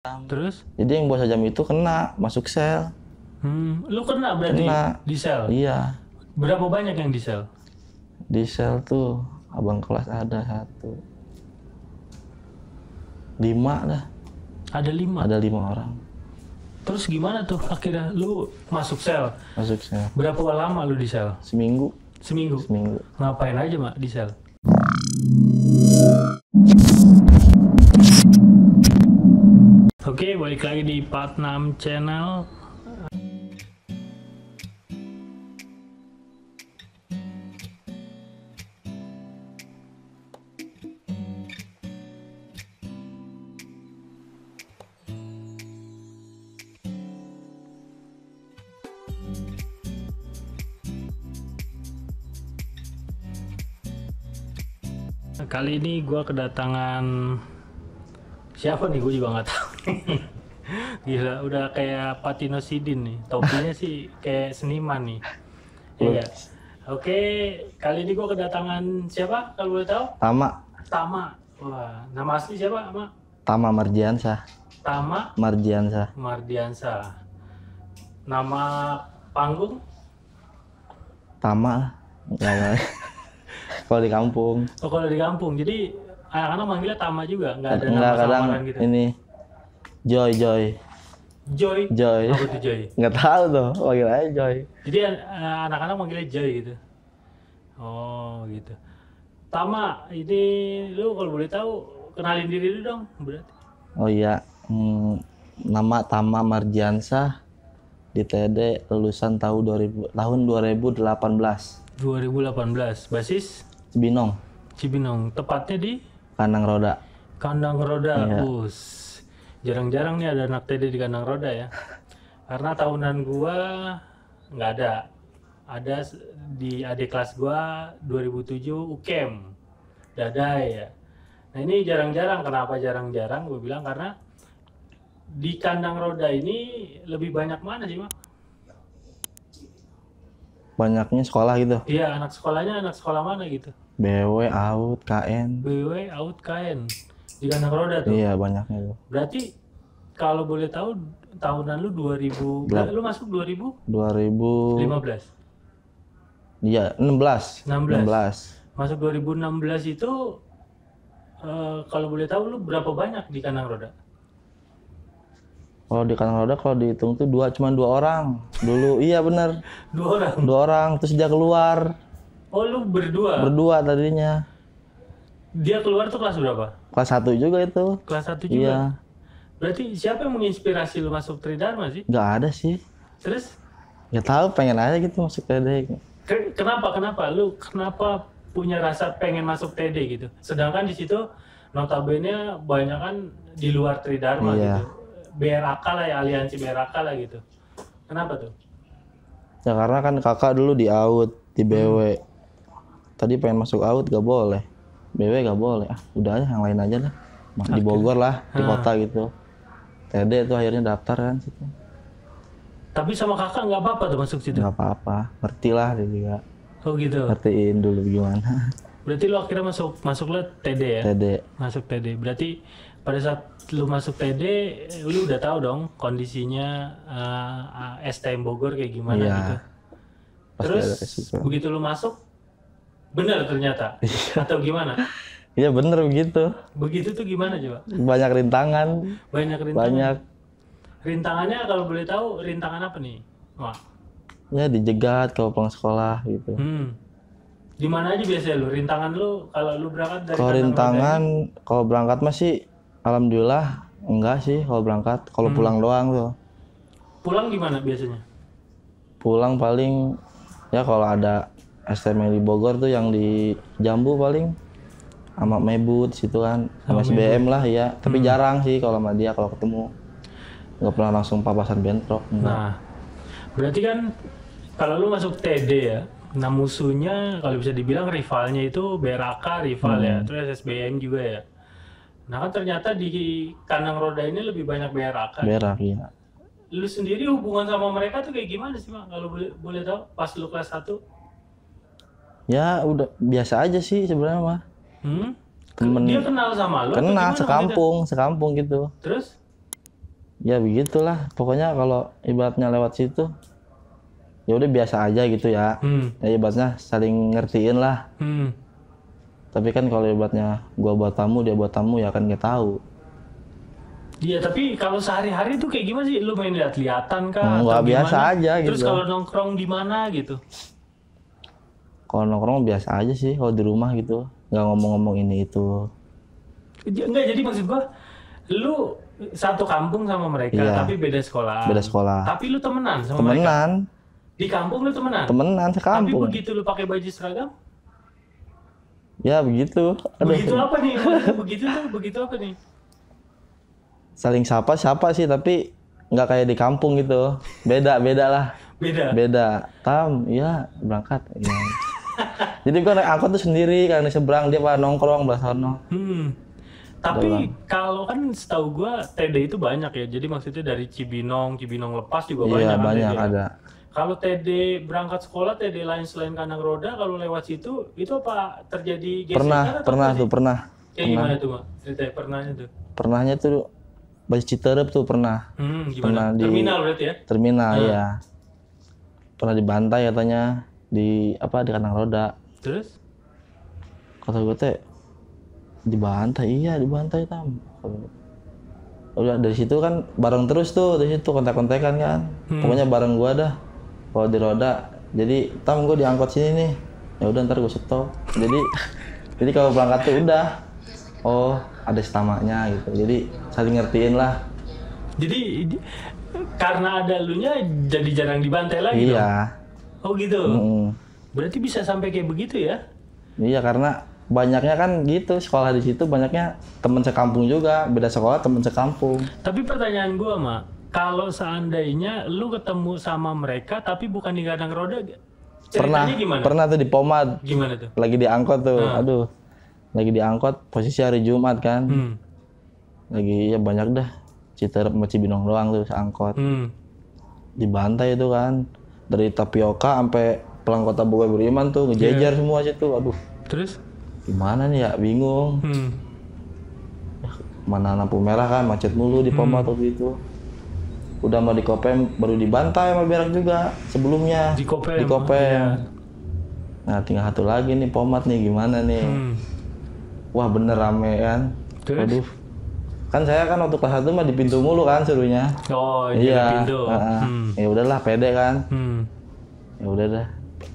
Terus? Jadi yang bawa sajam itu kena masuk sel. Lu kena berarti di sel? Iya. Berapa banyak yang di sel? Di sel tuh abang kelas ada 5 dah. Ada 5? Ada 5 orang. Terus gimana tuh akhirnya lu masuk sel? Masuk sel. Berapa lama lu di sel? Seminggu. Seminggu? Seminggu. Ngapain aja Mak di sel? Oke, balik lagi di part 6 channel. Kali ini gue kedatangan siapa nih, gue juga nggak tahu. Gila, udah kayak Patino Sidin nih, topinya sih kayak seniman nih. Iya. Oke, kali ini gue kedatangan siapa kalau boleh tahu? Tama. Tama. Wah, nama asli siapa, Mak? Tama Mardiansah. Tama Mardiansah. Mardiansah. Nama panggung? Tama lah. Kalau di kampung. Oh, kalau di kampung. Jadi anak-anak manggilnya Tama juga, nggak ada Enggak, nama kadang samaran gitu. ini Joy. Joy. Joy. Apa tuh Joy? Nggak tahu tuh, panggil aja Joy. Jadi anak-anak manggilnya Joy gitu. Oh, gitu. Tama, ini lu kalau boleh tahu kenalin diri lu dong, berarti. Oh iya, nama Tama Mardiansah di TD lulusan tahun 2018. 2018, basis Cibinong. Cibinong, tepatnya di Kandang Roda. Kandang Roda. Iya. Jarang-jarang nih ada anak TD di Kandang Roda ya. Karena tahunan gua nggak ada. Ada di adik kelas gua 2007 UKM. Dadai ya. Nah ini jarang-jarang. Kenapa jarang-jarang? Gue bilang karena di Kandang Roda ini lebih banyak mana sih, Mak? Banyaknya sekolah gitu. Iya, anak sekolahnya anak sekolah mana gitu? BW, AUD, KN. BW, AUD, KN. Di Kandang Roda tuh? Iya, banyaknya tuh. Berarti kalau boleh tahu tahunan lu 2000, lu masuk 2000? 2015. 15? Iya, 16. Masuk 2016 itu kalau boleh tahu lu berapa banyak di Kandang Roda? Kalau di Kandang Roda kalau dihitung tuh cuma 2 orang. Dulu iya bener. 2 orang? 2 orang, terus dia keluar. Oh lu berdua? Berdua tadinya. Dia keluar tuh kelas berapa? Kelas 1 juga itu. Kelas 1 juga? Iya. Berarti siapa yang menginspirasi lu masuk Tridharma sih? Nggak ada sih. Terus? Nggak tahu, pengen aja gitu masuk TD. Kenapa? Lu kenapa punya rasa pengen masuk TD gitu? Sedangkan di situ notabene banyak kan di luar Tridharma Iya. gitu. BRAK lah ya, aliansi BRAK lah gitu. Kenapa tuh? Ya karena kan kakak dulu di AUD, di BW. Tadi pengen masuk AUD gak boleh. BW gak boleh. Udah aja yang lain aja lah. Di Bogor lah, di kota gitu. TD tuh akhirnya daftar kan situ. Tapi sama kakak nggak apa-apa tuh masuk situ? Nggak apa-apa, ngerti lah dia juga. Oh gitu. Ngertiin dulu gimana. Berarti lu akhirnya masuklah TD ya? TD. Masuk TD. Berarti pada saat lu masuk TD, lu udah tahu dong kondisinya STM Bogor kayak gimana Iya. gitu. Pasti Terus ada resiko. begitu lu masuk, benar ternyata? Atau gimana? Iya bener begitu. Begitu tuh gimana coba? Banyak rintangan. Banyak rintangan? Banyak. Rintangannya kalau boleh tahu, rintangan apa nih? Wah. Ya dijegat kalau pulang sekolah gitu. Di mana aja biasanya lu? Rintangan lu kalau lu berangkat dari Kalau Kandang rintangan, Roda kalau berangkat masih alhamdulillah enggak sih kalau berangkat. Kalau pulang doang tuh. pulang gimana biasanya? Pulang paling ya kalau ada STM yang di Bogor tuh yang di Jambu paling sama Mebut situ kan, sama SBM lah ya. Tapi jarang sih kalau sama dia kalau ketemu. Nggak pernah langsung papasan bentrok. Nah, berarti kan kalau lu masuk TD ya, nah musuhnya kalau bisa dibilang rivalnya itu BRAK rival ya, terus SBM juga ya. Nah kan ternyata di Kandang Roda ini lebih banyak BRAK. Berak ya. Lu sendiri hubungan sama mereka tuh kayak gimana sih, Mak? Kalau boleh tahu pas lu kelas 1? Ya udah biasa aja sih sebenarnya mah. Temen dia kenal sama lu? Kenal sekampung gitu. Terus? Ya begitulah. Pokoknya kalau ibaratnya lewat situ, ya udah biasa aja gitu ya. Ya ibaratnya saling ngertiin lah. Tapi kan kalau ibaratnya gua buat tamu, dia buat tamu, ya kan nggak tahu. Iya, tapi kalau sehari-hari tuh kayak gimana sih? Lu main lihat-lihatan kah Nggak atau biasa gimana? aja Terus gitu. kalau nongkrong di mana gitu? Kalau nongkrong biasa aja sih kalau di rumah gitu. Nggak ngomong-ngomong ini itu. Enggak, jadi maksud gua lu satu kampung sama mereka Iya. tapi beda sekolah. Beda sekolah. Tapi lu temenan sama mereka. Temenan, Di kampung lu temenan. temenan Tapi sekampung. begitu lu pakai baju seragam, Ya begitu. Aduh. begitu apa nih? Begitu apa nih? Saling sapa sih, tapi nggak kayak di kampung gitu. Beda lah. Beda. Tam, iya berangkat. Ya. Jadi gua naik angkot tuh sendiri, kan di seberang dia pada nongkrong belah sono. Tapi kalau kan setahu gua TD itu banyak ya. Jadi maksudnya dari Cibinong lepas juga banyak Iya kan banyak TD. ada. Kalau TD berangkat sekolah, TD lain selain kandang roda, kalau lewat situ, itu apa terjadi gesekan atau Pernah apa tuh sih? pernah. Kayak gimana tuh, Mak? Ceritanya pernahnya tuh. Pernahnya tuh baju Citerep tuh pernah. Gimana? Pernah di Terminal berarti ya? terminal ya. Pernah dibantai katanya di di kandang roda. Terus? Kata gue teh dibantai, iya dibantai Tam. Udah dari situ kan bareng terus tuh, dari situ kontak-kontakan kan. Pokoknya bareng gua dah. Kalau di roda, jadi Tam gua diangkut sini nih. Ya udah ntar gua stop. Jadi kalau berangkat tuh udah, oh ada setamanya gitu. Jadi saling ngertiin lah. Jadi karena ada elunya jadi jarang dibantai lagi dong? Iya. Oh gitu? Berarti bisa sampai kayak begitu ya? Iya karena banyaknya kan gitu, sekolah di situ banyaknya temen sekampung juga, beda sekolah temen sekampung. Tapi pertanyaan gua, Mak, kalau seandainya lu ketemu sama mereka tapi bukan di kandang roda, ceritanya gimana? Pernah tuh di Pomad. Gimana tuh? Lagi diangkot tuh, aduh. Lagi diangkot, posisi hari Jumat kan. Lagi ya banyak dah. Citerep sama Cibinong doang tuh seangkot. Dibantai itu kan. Dari Tapioka sampai Pelang Kota Bogor Beriman tuh ngejejer semua situ. Aduh. Terus? Gimana nih ya, bingung. Mana lampu merah kan, macet mulu di Pomad waktu itu. Udah mau di Kopem, baru dibantai sama berak juga sebelumnya. Di Kopem. Di Kopem. Iya. Nah tinggal satu lagi nih Pomad nih, gimana nih. Wah bener rame kan. Terus? Waduh. Kan saya kan waktu kelas 1 mah di pintu mulu kan suruhnya. Oh, Iya. pintu. Ya udahlah pede kan. Ya udah dah.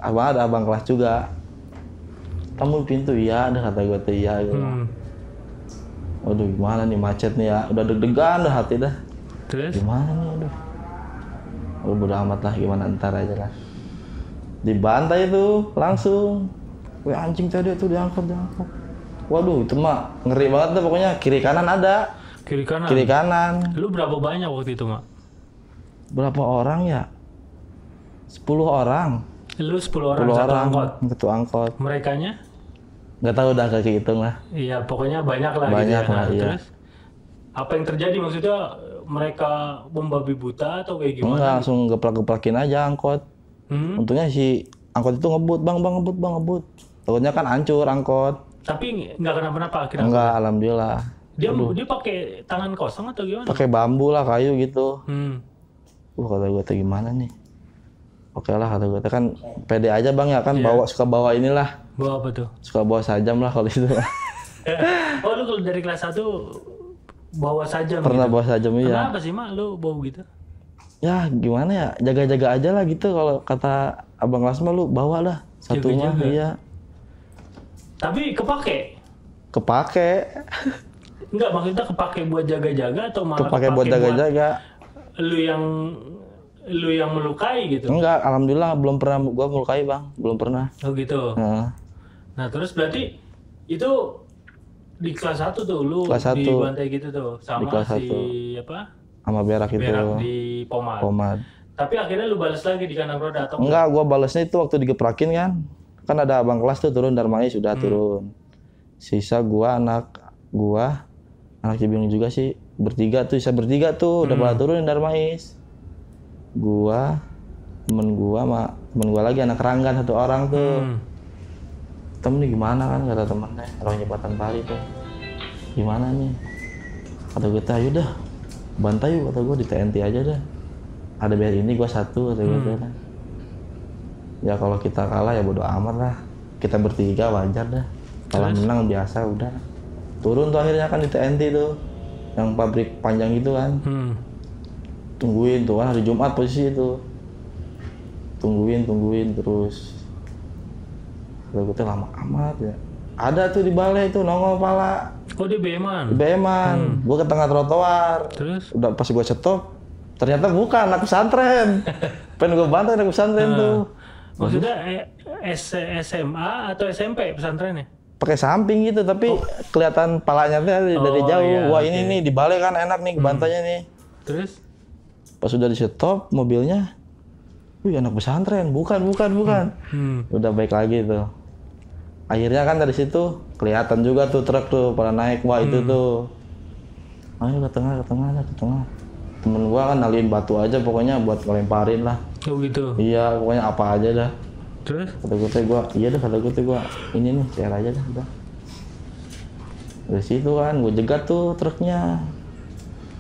Ada abang kelas juga. Kamu di pintu, iya ada kata gue tuh iya gitu. Waduh gimana nih macet nih ya. Udah deg-degan dah hati dah. Terus? Gimana nih aduh. Bodo amat lah, gimana ntar aja lah. Dibantai tuh langsung. Wih anjing tadi tuh diangkut. Waduh itu mah ngeri banget tuh pokoknya, kiri kanan ada. Kiri kanan? Kiri kanan. Lu berapa banyak waktu itu, Mak? Berapa orang ya? 10 orang. Lu 10 orang 10 satu orang angkot? satu angkot. Merekanya? Nggak tahu udah kaki hitung lah. Iya, pokoknya banyak lah Banyak gitu ya. lah, iya. Terus? Apa yang terjadi? Maksudnya mereka membabi buta atau kayak gimana? Enggak, langsung geplak-geplakin aja angkot. Untungnya si angkot itu ngebut, bang ngebut. Takutnya kan hancur angkot. Tapi nggak kenapa-napa akhirnya? Enggak, alhamdulillah. Dia pakai tangan kosong atau gimana? Pakai bambu lah, kayu gitu. Hmm. Kata gue teh gimana nih? Oke lah kata gue teh kan pede aja bang ya kan, suka bawa inilah. Bawa apa tuh? Suka bawa sajam lah kalau itu. Oh lu kalau dari kelas 1 bawa sajam Pernah gitu? bawa sajam iya. Kenapa sih Mak lu bawa gitu? Ya gimana ya, jaga-jaga aja lah gitu, kalau kata abang kelas mah lu bawa lah satu mah. Jaga-jaga. Iya. Tapi kepake? Kepake. Enggak, maksudnya kepake buat jaga-jaga atau malah Kepake buat jaga-jaga. lu yang melukai gitu? Enggak, alhamdulillah belum pernah gua melukai bang, belum pernah. Oh gitu. Nah terus berarti itu di kelas 1 tuh lu Kelas 1. dibantai gitu tuh Di sama kelas si 1. apa? Sama berak itu. Berak di Pomad. Pomad. Tapi akhirnya lu balas lagi di kandang roda atau Enggak, gua balasnya itu waktu digeprakin kan. Kan ada abang kelas tuh turun, Darmais sudah turun. Sisa anak Cibinong juga sih, bertiga tuh, udah pada turun Darmais. Gua, temen gua lagi anak Ranggan satu orang tuh. Temen nih gimana kan, kata temennya, orang jembatan Pari tuh. Gimana nih? Kata gue, ayo dah bantai yuk kata gue, di TNT aja dah. Ada biar ini gue satu kata gue. Ya kalau kita kalah ya bodo amat lah. Kita bertiga wajar dah. Kalau menang biasa udah. Turun tuh akhirnya kan di TNT tuh. Yang pabrik panjang itu kan. Tungguin tuh kan hari Jumat posisi itu. Tungguin terus. Kata gue tuh lama amat ya. Ada tuh di balai tuh nongol pala. Oh di BM-an? Di BM-an. Gue ke tengah trotoar. Terus? Udah pas gue stop, ternyata bukan anak pesantren. Pengen gue bantai anak pesantren tuh. Maksudnya SMA atau SMP pesantrennya? Pakai samping gitu, tapi kelihatan palanya tuh dari jauh. Iya, Wah ini nih di balai kan enak nih bantainya nih. Terus? Pas udah di stop mobilnya, wih anak pesantren, bukan. Udah baik lagi tuh. Akhirnya kan dari situ kelihatan juga tuh truk tuh pada naik. Wah itu tuh. Ayo ke tengah. Temen gua kan naliin batu aja pokoknya buat ngelemparin lah. Oh gitu? Iya pokoknya apa aja dah. Terus? Kata gue ini nih share aja dah udah. Dari situ kan gue jegat tuh truknya.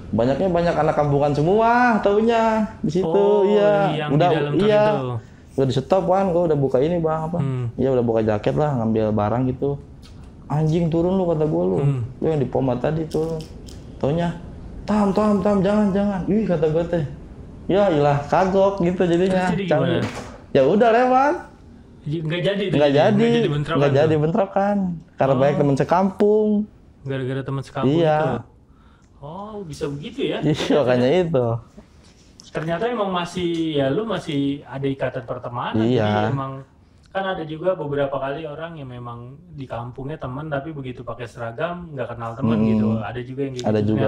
Banyak anak kampungan semua taunya di situ. Iya. Yang udah di dalam truk itu. Udah di stop kan, gue udah buka ini bang apa? Iya udah buka jaket lah, ngambil barang gitu. Anjing turun lu kata gue lu, lu yang di poma tadi turun. Taunya, tam jangan. Ih kata gue teh, ya ilah kagok gitu jadinya. Terus jadi gimana? Ya udah lewat. Nggak jadi bentrokan. Karena banyak teman sekampung. Gara-gara teman sekampung itu. Oh bisa begitu ya? Iya makanya itu. Ternyata emang lu masih ada ikatan pertemanan. Iya. Jadi emang kan ada juga beberapa kali orang yang memang di kampungnya teman tapi begitu pakai seragam nggak kenal teman gitu. Ada juga yang gitu. Ada juga.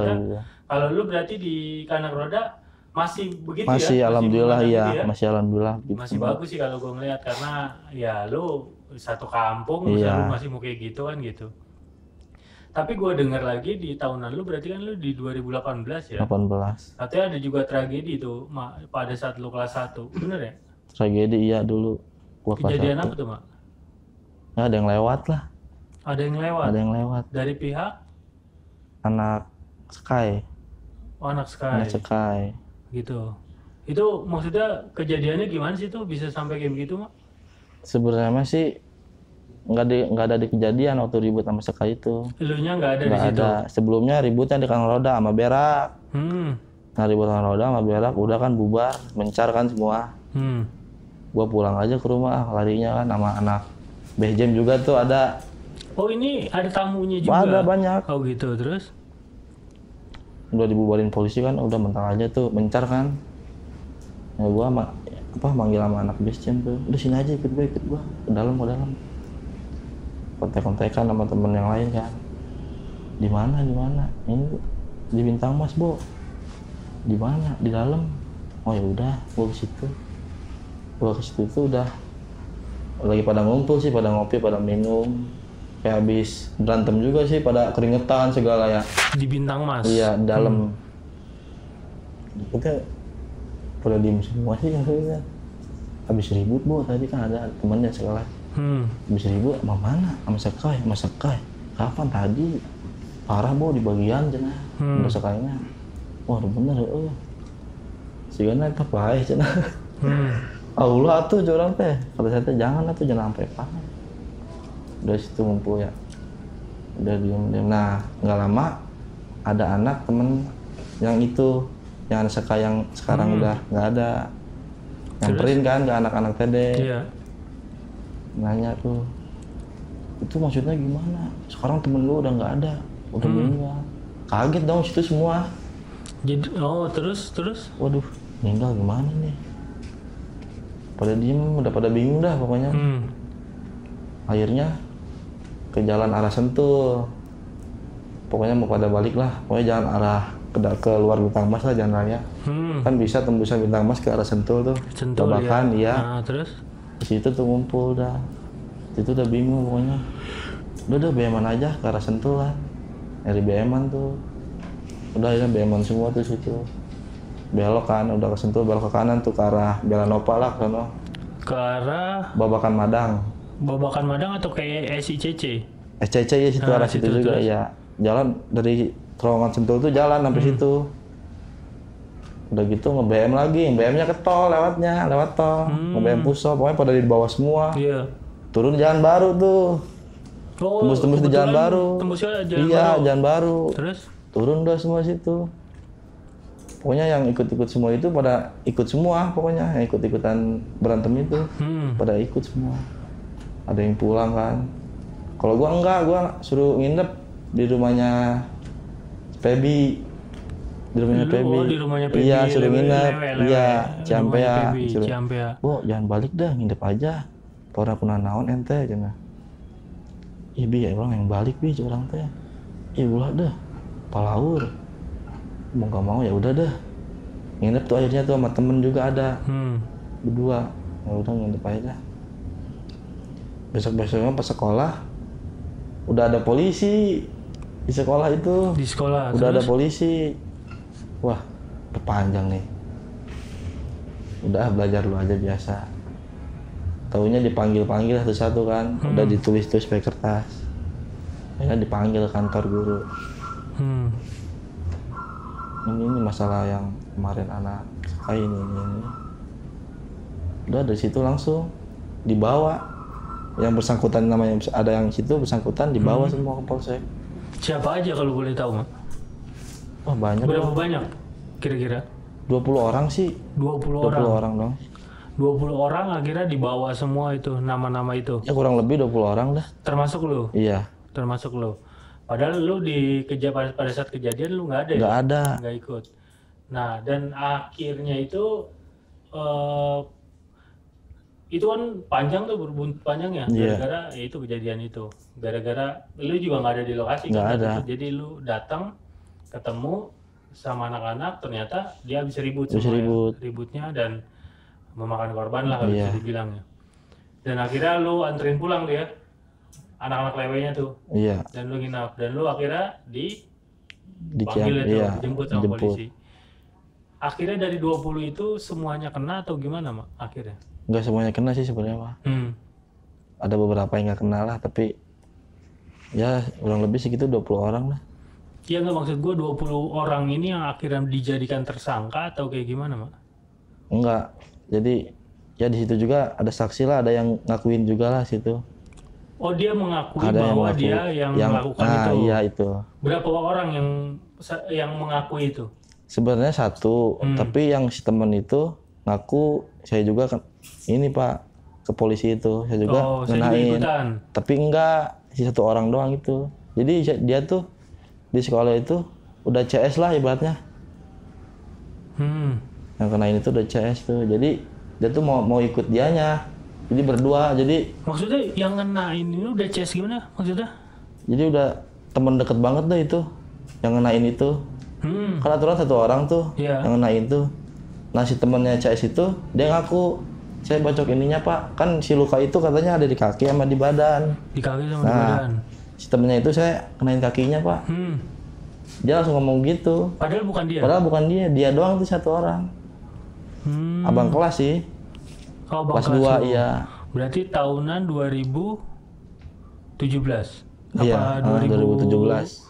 Kalau lu berarti di Kanak Roda masih begitu masih, ya? Alhamdulillah iya. Gitu ya? Masih alhamdulillah. Gitu. Masih bagus sih kalau gue ngeliat karena ya lu satu kampung, lu masih mau kayak gitu kan gitu. Tapi gue dengar lagi di tahunan lu berarti kan lu di 2018 ya? 18. Katanya ada juga tragedi tuh pada saat lu kelas 1, bener ya? Tragedi iya dulu. Kejadian apa tuh Mak? Nah, ada yang lewat lah. Ada yang lewat? Dari pihak? Anak Sky. Oh anak Sky. Gitu. Itu maksudnya kejadiannya gimana sih tuh bisa sampai kayak begitu Mak? Sebenarnya sih nggak ada di kejadian waktu ribut sama Sky itu. Elunya nggak ada di situ? Ada. Sebelumnya ributnya di Kanak Roda sama Berak. Nah ribut Kanak Roda sama Berak udah kan bubar, mencar kan semua. Gua pulang aja ke rumah, larinya kan sama anak Behjem juga tuh ada. Oh ini ada tamunya juga? Ada banyak. Oh gitu, terus? Udah dibubarin polisi kan, udah mentar aja tuh, mencar kan. Ya gua manggil sama anak Behjem tuh, udah sini aja ikut gua, ke dalam. Kontek-kontekan sama temen yang lain kan. Di mana? Ini di Bintang Mas, Bo. Di mana? Di dalam. Oh ya udah, gua ke situ tuh udah lagi pada ngumpul sih, pada ngopi, pada minum. Kayak habis berantem juga sih, pada keringetan segala ya. Di Bintang Mas? Iya, di dalam. Kita pada diem semua sih kan. Habis ribut, Bo, tadi kan ada temennya segala. Habis ribut sama mana? Sama Sky. Kapan tadi? Parah, Bo, di bagian cenah. Udah Sky-nya. Wah, bener sigana eta paeh cenah. Allah atuh jorang teh. Kata saya teh jangan sampai parah. Udah situ ngumpul ya. Udah diem. Nah, nggak lama ada anak temen yang itu, yang Sky yang sekarang udah nggak ada. Nyamperin kan ke anak-anak tede. Iya. Nanya tuh, itu maksudnya gimana? Sekarang temen lu udah nggak ada, udah meninggal. Kaget dong situ semua. Jadi, terus? Waduh, meninggal gimana nih? Pada diem, udah pada bingung dah pokoknya. Akhirnya ke jalan arah Sentul. Pokoknya mau pada balik lah, pokoknya jalan arah ke luar Bintang Mas lah, jalan raya. Kan bisa tembusan Bintang Mas ke arah Sentul tuh. Babakan, iya. Terus? Di situ tuh ngumpul dah. Itu udah bingung pokoknya. Udah BM-an aja ke arah Sentul lah. Dari BM-an tuh. Udah akhirnya BM-an semua tuh situ. Belok kan, udah ke Sentul, belok ke kanan tuh ke arah Belanova lah sono. Ke arah Babakan Madang. Babakan Madang atau kayak SICC? SCC ya situ, arah situ juga ya. Jalan dari terowongan Sentul tuh jalan sampai situ. Udah gitu nge-BM lagi, BM-nya ke tol lewat tol. Nge-BM Pusop, pokoknya pada di bawah semua. Iya. Turun jalan baru tuh. Oh, Tembus-tembus di jalan baru. Tembusnya jalan Iya, baru. jalan baru. Terus? Turun udah semua situ. Pokoknya yang ikut-ikut semua itu pada ikut semua, pokoknya yang ikut-ikutan berantem itu pada ikut semua. Ada yang pulang kan. Kalau gua enggak, gua suruh nginep di rumahnya Pebi. Di rumahnya Pebi. Oh, di rumahnya Pebi. Iya, suruh nginep. Iya, Ciampea. Ciampea. "Bu, jangan balik dah, nginep aja. Pora kuna naon ente cenah." "Ih, Bi, ya orang yang balik Bi, orang teh." "Ih, ulah dah. Palaur." Mau gak mau ya udah dah. Nginep tuh akhirnya tuh sama temen juga ada. Berdua. Ya udah nginep aja dah. Besok-besoknya pas sekolah udah ada polisi di sekolah itu. Di sekolah. Udah terus? ada polisi. Wah, perpanjang nih. Udah belajar lu aja biasa. Taunya dipanggil-panggil satu-satu kan. Udah ditulis-tulis pakai kertas. Akhirnya dipanggil kantor guru. Ini masalah yang kemarin anak ini. Udah dari situ langsung dibawa. Yang bersangkutan namanya ada yang situ bersangkutan dibawa semua ke polsek. Siapa aja kalau boleh tahu, Mak? Wah, banyak. Berapa banyak kira-kira? 20 orang sih. 20 20 orang. orang dong. 20 orang akhirnya dibawa semua itu nama-nama itu. Ya kurang lebih 20 orang dah. Termasuk lu? Iya. Termasuk lu. Padahal lu dikejar pada saat kejadian lu nggak ada ya? Nggak ada. Nggak ikut. Nah, dan akhirnya itu kan panjang tuh, berbuntut panjang ya, gara-gara ya itu kejadian itu. Gara-gara lu juga nggak ada di lokasi. Nggak kan? ada. Jadi lu datang ketemu sama anak-anak, ternyata dia habis ribut Habis semua ribut. ya. Ributnya dan memakan korban lah kalau bisa dibilang ya. Dan akhirnya lu anterin pulang dia anak-anak lewenya tuh. Iya. Dan lu nginap, dan lu akhirnya Ciampea, dipanggil itu, iya, dijemput sama dijemput. polisi. Akhirnya dari 20 itu semuanya kena atau gimana, Mak? Akhirnya? Nggak semuanya kena sih sebenarnya mah. Ada beberapa yang nggak kena lah, tapi ya kurang lebih segitu 20 orang lah. Iya, nggak, maksud gue 20 orang ini yang akhirnya dijadikan tersangka atau kayak gimana, Mak? Enggak. Jadi ya di situ juga ada saksi lah, ada yang ngakuin juga lah situ. Oh, dia mengakui Ada yang bahwa ngaku, dia yang melakukan itu. Iya itu. Berapa orang yang mengakui itu? Sebenarnya satu, tapi yang si teman itu ngaku saya juga kan ini Pak ke polisi itu, saya juga Saya juga ngenain. ikutan. Tapi enggak, si satu orang doang itu. Jadi dia tuh di sekolah itu udah CS lah ibaratnya. Yang kenain itu udah CS tuh. Jadi dia tuh mau ikut dianya. Jadi berdua. Jadi Maksudnya yang ngenain ini udah CS gimana maksudnya? jadi udah temen deket banget deh itu yang ngenain itu. Kan aturan satu orang tuh yang ngenain tuh. Nah si temennya CS itu dia ngaku, saya bacok ininya Pak. Kan si luka itu katanya ada di kaki sama di badan. Di kaki sama di badan. Si temennya itu saya kenain kakinya Pak. Dia langsung ngomong gitu. Padahal bukan dia? Padahal bukan dia doang tuh satu orang. Abang kelas sih. Oh, abang kelas 2 iya. Berarti tahunan 2017? Iya, Apa 2017.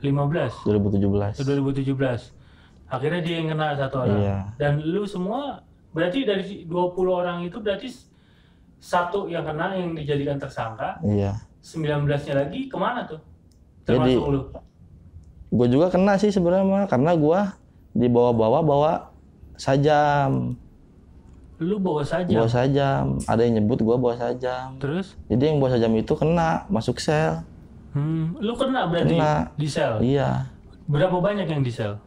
15? 2017. 2017. Akhirnya dia yang kena satu orang. Iya. Dan lu semua, berarti dari 20 orang itu berarti satu yang kena yang dijadikan tersangka. Iya. 19-nya lagi kemana tuh? Jadi, Termasuk lu? gue juga kena sih sebenarnya mah, karena gue bawa sajam. Lu bawa sajam? Bawa sajam. Ada yang nyebut gue bawa sajam. Terus? Jadi yang bawa sajam itu kena, masuk sel. Lu kena berarti di sel? Iya. Berapa banyak yang di sel?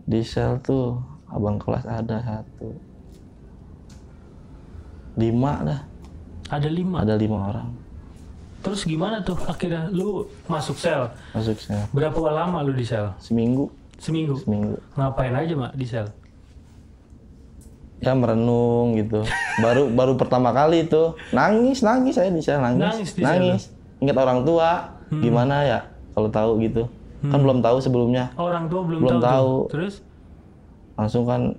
Di sel tuh abang kelas ada 5 dah. Ada 5? Ada 5 orang. Terus gimana tuh akhirnya lu masuk sel? Masuk sel. Berapa lama lu di sel? Seminggu. Seminggu? Ngapain aja Mak di sel? Ya merenung gitu. Baru pertama kali itu nangis saya di sel nangis. Ingat orang tua gimana ya kalau tahu gitu. Kan belum tahu sebelumnya. Orang tua belum tahu. Terus langsung kan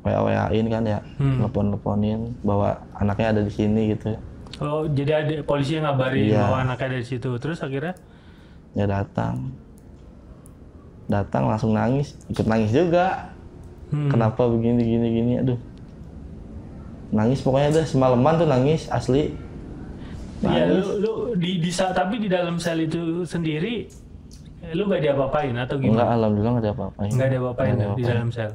WA-WA-in kan ya, teleponin bahwa anaknya ada di sini gitu. Oh, jadi ada polisi yang ngabarin bahwa anaknya ada di situ. Terus akhirnya ya datang langsung nangis, ikut nangis juga. Kenapa begini gini, aduh. Nangis pokoknya dah, semalaman tuh nangis asli. Iya, lu tapi di dalam sel itu sendiri lu nggak diapa-apain atau Enggak, gimana? alhamdulillah nggak ada apa-apain. Nggak ada apa-apain Nggak ada di apa-apain. dalam sel.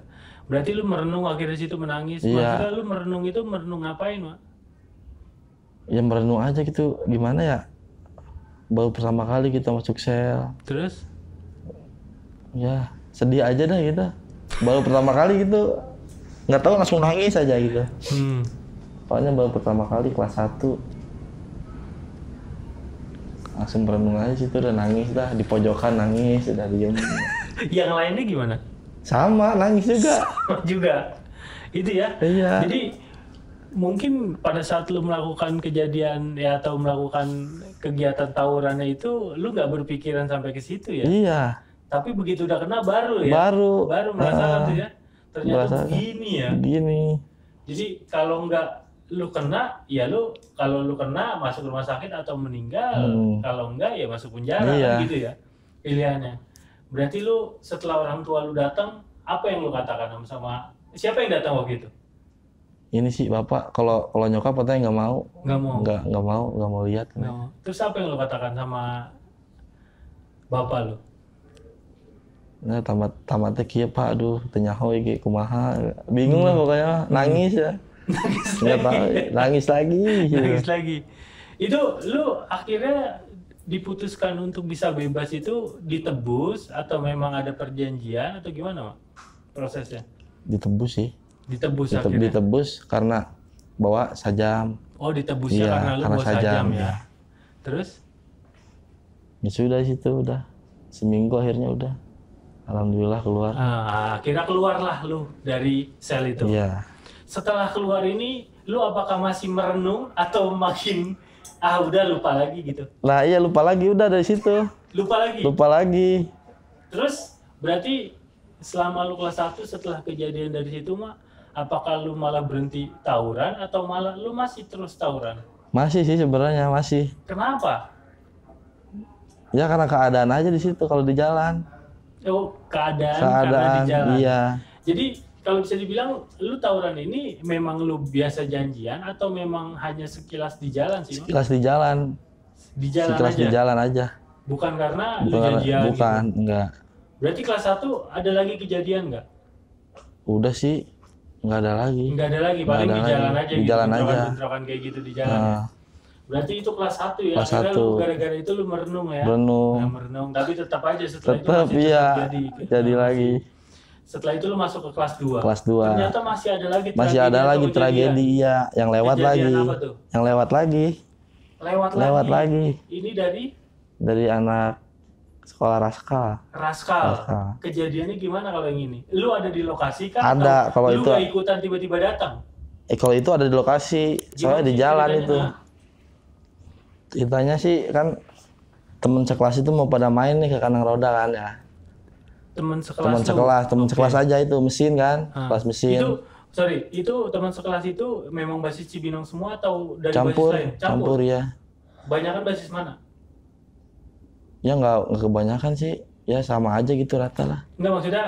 Berarti lu merenung akhirnya situ menangis. Iya. Maksudnya lu merenung itu merenung ngapain, Mak? Ya merenung aja gitu, gimana ya? Baru pertama kali kita masuk sel. Terus? Ya sedih aja dah gitu. Baru pertama kali gitu. Nggak tahu langsung nangis aja gitu. Soalnya baru pertama kali kelas 1. Langsung merenung aja situ, udah nangis dah. Di pojokan nangis, udah diem. Yang lainnya gimana? Sama, nangis juga. Juga. Itu ya? Iya. Jadi mungkin pada saat lu melakukan kejadian ya atau melakukan kegiatan tawurannya itu lu nggak berpikiran sampai ke situ ya? Iya. Tapi begitu udah kena baru ya? Baru. Merasakan tuh ya? Ternyata merasakan. begini ya? Begini. Jadi kalau nggak lu kena, ya lu kalau lu kena masuk rumah sakit atau meninggal, kalau enggak ya masuk penjara kan gitu ya pilihannya. Berarti lu setelah orang tua lu datang, apa yang lu katakan sama siapa yang datang waktu itu? Ini sih bapak, kalau nyokap katanya nggak mau. Nggak mau lihat. Nggak mau. Terus apa yang lu katakan sama bapak lu? Nah tamatnya kieu Pak, aduh tanya hoi ge kumaha. Bingung lah pokoknya, nangis ya. Nggak tahu, nangis lagi. Nangis lagi. Itu lu akhirnya diputuskan untuk bisa bebas itu ditebus atau memang ada perjanjian atau gimana, Mak? Prosesnya? Ditebus sih. Ditebus akhirnya? Ditebus karena bawa sajam. Oh, ditebusnya Iya, karena lu karena bawa sajam ya. ya. Terus? Ya sudah situ udah. Seminggu akhirnya udah. Alhamdulillah keluar. Akhirnya keluarlah lu dari sel itu. Iya. Setelah keluar ini, lu apakah masih merenung atau makin udah lupa lagi gitu? Nah iya lupa lagi udah dari situ. Lupa lagi. Terus berarti selama lu kelas 1 setelah kejadian dari situ mah, apakah lu malah berhenti tawuran atau malah lu masih terus tawuran? Masih sih sebenarnya masih. Kenapa? Ya karena keadaan aja di situ kalau di jalan. Oh, keadaan karena di jalan. Iya. Jadi kalau bisa dibilang lu tawuran ini memang lu biasa janjian atau memang hanya sekilas di jalan sih? Sekilas di jalan. Sekilas di jalan aja. Bukan karena lu janjian bukan, gitu? Enggak. Berarti kelas 1 ada lagi kejadian nggak? Udah sih, nggak ada lagi. Nggak ada lagi, paling di jalan aja di gitu. Jalan aja. Bentrokan kayak gitu di jalan ya? Berarti itu kelas 1 ya? Kelas Akhirnya 1. lu gara-gara itu lu merenung ya? Merenung. Nah, merenung, tapi tetap aja setelah itu Tetap masih iya, jadi Nah, lagi. Setelah itu lu masuk ke kelas 2. Kelas 2. Ternyata masih ada lagi Masih ada lagi tragedi iya, yang lewat kejadian lagi. Apa tuh? Yang lewat lagi. Lewat lagi. Ini dari anak sekolah Raskal. Raskal. Kejadiannya gimana kalau yang ini? Lu ada di lokasi kan? Ada, kalau lu itu. Lu gak ikutan tiba-tiba datang? Kalau itu ada di lokasi, soalnya di jalan itu. Ceritanya sih kan temen sekelas itu mau pada main nih ke kandang roda kan ya. Temen sekelas aja itu mesin kan, kelas mesin. Itu teman sekelas itu memang basis Cibinong semua atau dari campur, basis lain? Campur ya. Banyakan basis mana? Ya nggak kebanyakan sih, ya sama aja gitu rata lah. Nggak, maksudnya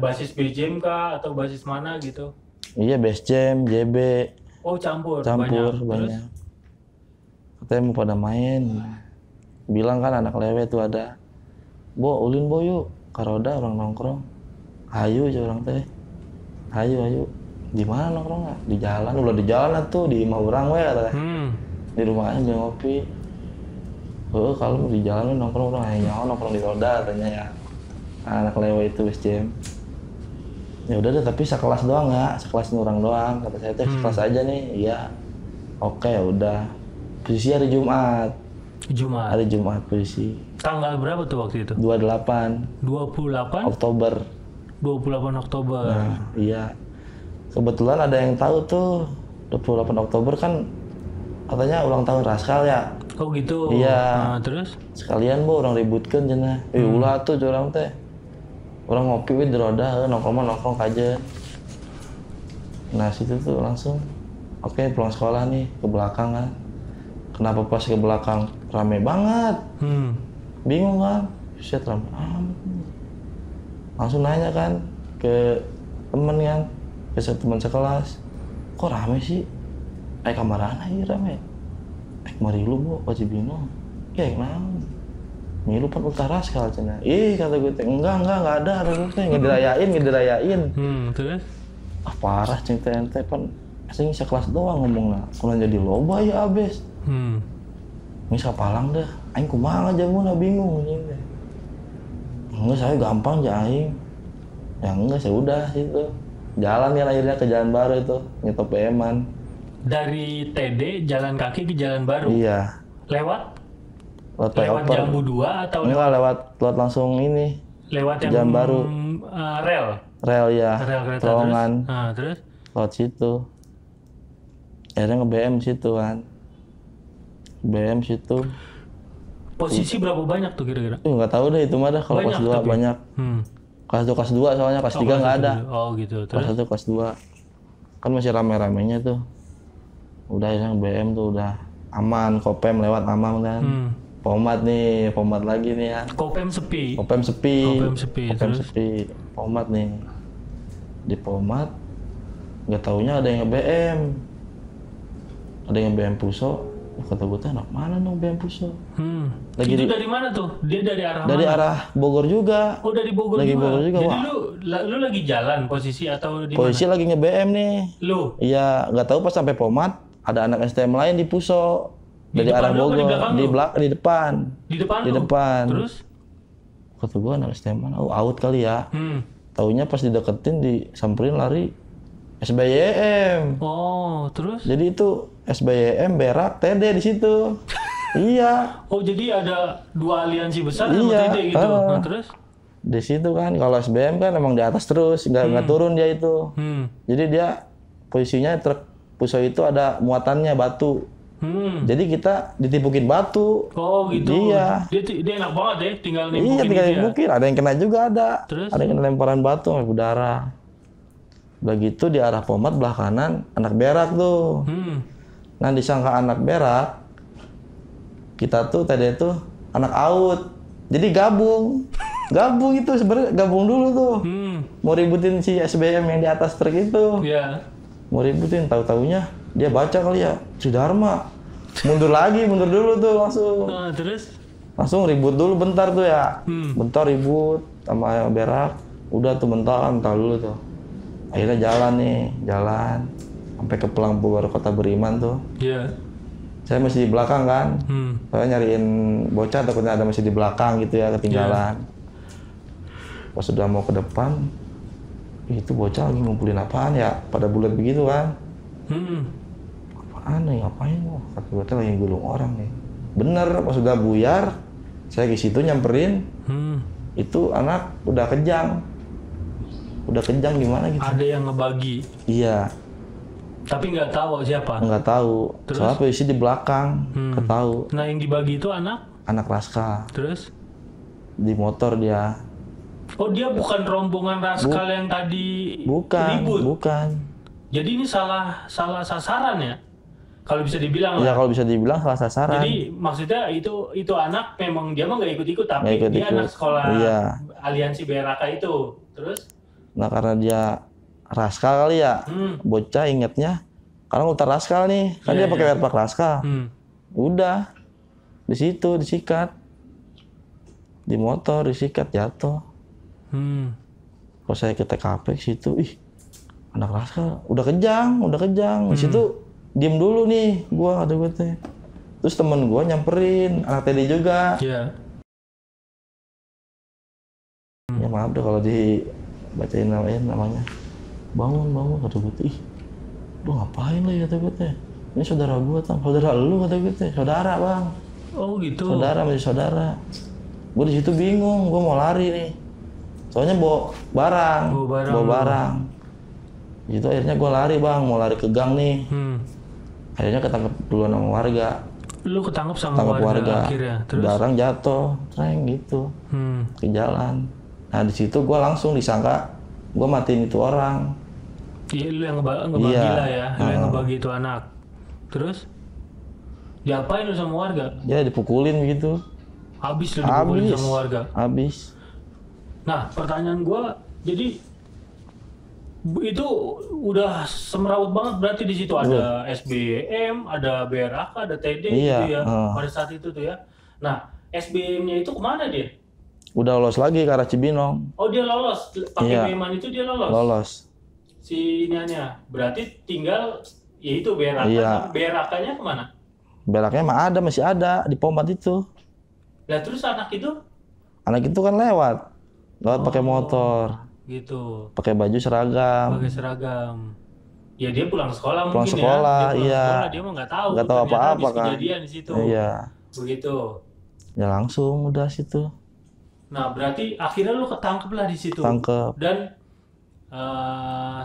basis BJM kah atau basis mana gitu? Iya, BSJM, JB. Oh, campur banyak. Terus? Katanya mau pada main. Bilang kan anak lewe tuh ada. Bo, ulin bo yuk, karoda orang nongkrong. Hayu aja orang teh. Hayu. Di mana nongkrongnya? Di jalan, udah di jalan tuh di imah urang we katanya. Di rumahnya dia ngopi. Kalau di jalan nongkrong orang nyawa nongkrong di roda katanya ya. Anak lewe itu SJM. Ya udah deh, tapi sekelas doang nggak, sekelas orang doang. Kata saya teh sekelas aja nih. Iya. Oke, ya udah. Posisi hari Jumat. Hari Jumat posisi. Tanggal berapa tuh waktu itu? 28 Oktober. 28 Oktober. Nah, iya. Kebetulan ada yang tahu tuh 28 Oktober kan katanya ulang tahun Raskal ya. Oh gitu. Iya. Nah, terus? Sekalian bo orang ributkeun cenah. Ulah tuh orang teh. Orang ngopi we di roda, nongkrong kajen. Nah, situ tuh langsung oke, pulang sekolah nih ke belakang kan. Kenapa pas ke belakang rame banget? Bingung kan? Buset, rame amat. Langsung nanya kan ke ke temen kan, ke teman sekelas. Kok rame sih? Kamar anak ini rame. Mari lu bu, wajib bingung. Kayak naon? Milu pan utara sekali cina. Kata gue enggak ada gue ngedirayain. Terus? Parah cing ente pan. Asing sekelas doang ngomongnya. Kalau jadi loba ya abis. Misal palang dah. Aing kumaha aja mun bingung ini. Enggak, saya gampang aja aing. Ya enggak, saya udah itu. Jalan kan akhirnya ke Jalan Baru itu, nyetop PM-an. Dari TD jalan kaki ke Jalan Baru? Iya. Lewat flyover. Jambu 2 atau enggak, lewat langsung ini. Lewat yang Jalan Baru. Rel ya. Rel kereta terowongan. Terus? Lewat situ. Akhirnya nge-BM situ kan. BM situ. Posisi berapa banyak tuh kira-kira? Nggak tahu deh itu mah dah, kalau kelas 2 banyak. Kelas 2 kelas 2 soalnya kelas 3 nggak ada. Oh gitu. Terus? Kelas 1 kelas 2. Kan masih rame-ramenya tuh. Udah yang BM tuh udah aman, Kopem lewat aman kan. Pomat lagi nih ya. Kopem sepi. Kopem sepi. Terus? Pomat nih. Di Pomat nggak taunya ada yang nge-BM. Ada yang BM Puso. Kata gue tuh anak mana dong BM Puso? Itu dari mana tuh? Dia dari arah dari mana? arah Bogor juga. Oh dari Bogor lagi juga? Bogor juga. Jadi lu lagi jalan posisi atau di posisi mana? Lagi nge-BM nih. Lu? Iya, nggak tahu pas sampai Pomat ada anak STM lain di Puso. Dari arah Bogor. Di depan. Di depan Di depan. Terus? Kata gue anak STM mana? Oh out kali ya. Taunya pas dideketin disamperin lari SBYM. Oh, terus? Jadi itu SBYM berak TD di situ. Iya. Oh, jadi ada dua aliansi besar sama TD gitu. Nah, terus? Di situ kan kalau SBM kan emang di atas terus, nggak turun dia itu. Jadi dia posisinya truk Puso itu ada muatannya batu. Jadi kita ditipukin batu. Oh gitu. Iya. Dia enak banget ya, tinggal nimpukin. Iya, tinggal nimpukin. Ada yang kena juga ada. Terus? Ada yang kena lemparan batu sampai berdarah. Begitu di arah Pomat belah kanan anak berak tuh. Nah disangka anak berak, kita tuh tadi itu anak out. Jadi gabung itu sebenarnya gabung dulu tuh. Mau ributin si SBM yang di atas truk itu. Iya. Mau ributin, tahu-taunya dia baca kali ya, si Dharma. Mundur dulu tuh langsung. Nah, terus? Langsung ribut dulu bentar tuh ya. Bentar ribut sama berak. Udah tuh bentar dulu tuh. Akhirnya jalan sampai ke Pelangpu Baru Kota Beriman tuh. Iya. Saya masih di belakang kan. Saya nyariin bocah takutnya ada masih di belakang gitu ya, ketinggalan. Pas sudah mau ke depan, itu bocah lagi ngumpulin apaan ya? Pada bulat begitu kan. Apaan nih, ngapain lo? Kata gue tuh lagi gulung orang nih. Bener, pas sudah buyar, saya ke situ nyamperin. Itu anak udah kejang. Gimana gitu. Ada yang ngebagi. Iya. Tapi nggak tahu siapa. Nggak tahu. Terus? Soalnya posisi di belakang, ketahu. Nah yang dibagi itu anak? Anak Raska. Terus? Di motor dia. Oh dia bukan rombongan Raskal yang tadi ribut? Bukan. Jadi ini salah sasaran ya? Kalau bisa dibilang Ya lah. kalau bisa dibilang salah sasaran. Jadi maksudnya itu anak memang dia mah nggak ikut-ikut tapi Nggak ikut-ikut. dia anak sekolah Iya. aliansi BRK itu. Terus? Nah karena dia Raskal kali ya, bocah ingetnya karena ultra Raskal nih, kan dia pakai werpak Raskal. Udah di situ disikat, di motor disikat jatuh. Pas saya ke TKP situ, anak Raskal udah kejang. Di situ diem dulu nih, gua ada gue teh. Terus temen gua nyamperin, anak TD juga. Iya. Ya maaf deh kalau dibacain namanya. Bangun, kata gue teh. Lu ngapain lah kata gue teh. Ini saudara gua, saudara lu kata gue teh. Saudara bang. Oh gitu. Masih saudara. Gue di situ bingung, gue mau lari nih. Soalnya bawa barang. Gitu akhirnya gue lari bang, mau lari ke gang nih. Akhirnya ketangkep duluan sama warga. Lu ketangkep sama warga akhirnya? Terus? Barang jatuh, treng gitu. Ke jalan. Nah di situ gue langsung disangka gue matiin itu orang. Iya lu yang ngebagi lah ya, lu yang ngebagi itu anak. Terus? Diapain lu sama warga? Ya dipukulin gitu. Habis lu dipukulin sama warga? Habis. Nah pertanyaan gue, jadi Itu udah semrawut banget berarti di situ ada SBM, ada BRAK, ada TD Iya, gitu ya pada saat itu tuh ya. Nah, SBM-nya itu kemana dia? Udah lolos lagi ke arah Cibinong. Oh dia lolos, pakai Iya. BEMAN itu dia lolos. Lolos. Si iniannya, berarti tinggal ya itu BRAK. Iya. BRAK-nya kemana? Beraknya masih ada di Pompat itu. Lah terus anak itu? Anak itu kan lewat pakai motor, Gitu, pakai baju seragam. pakai seragam. Ya dia pulang sekolah Pulang mungkin sekolah, ya. Dia pulang iya. sekolah, dia mah nggak tahu. Nggak tahu Ternyata apa-apa habis kan. kejadian di situ. Iya. Begitu. Ya langsung udah situ. Nah berarti akhirnya lu ketangkep lah di situ. Tangkep. Dan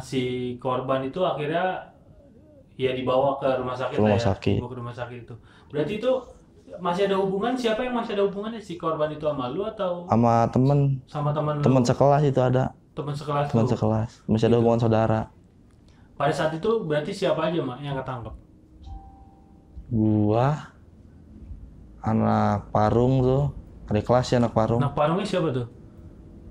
si korban itu akhirnya ya dibawa ke rumah sakit. Ke rumah lah ya. sakit. Dibawa ke rumah sakit itu. Berarti itu masih ada hubungan, siapa yang masih ada hubungannya, si korban itu sama lu atau Sama sama teman lu? teman sekelas itu ada. Teman sekelas Teman lu? sekelas. Masih ada hubungan saudara. Pada saat itu berarti siapa aja mak yang ketangkep? Gua anak Parung tuh. Adik kelas ya anak Parung. Nah parungnya siapa tuh?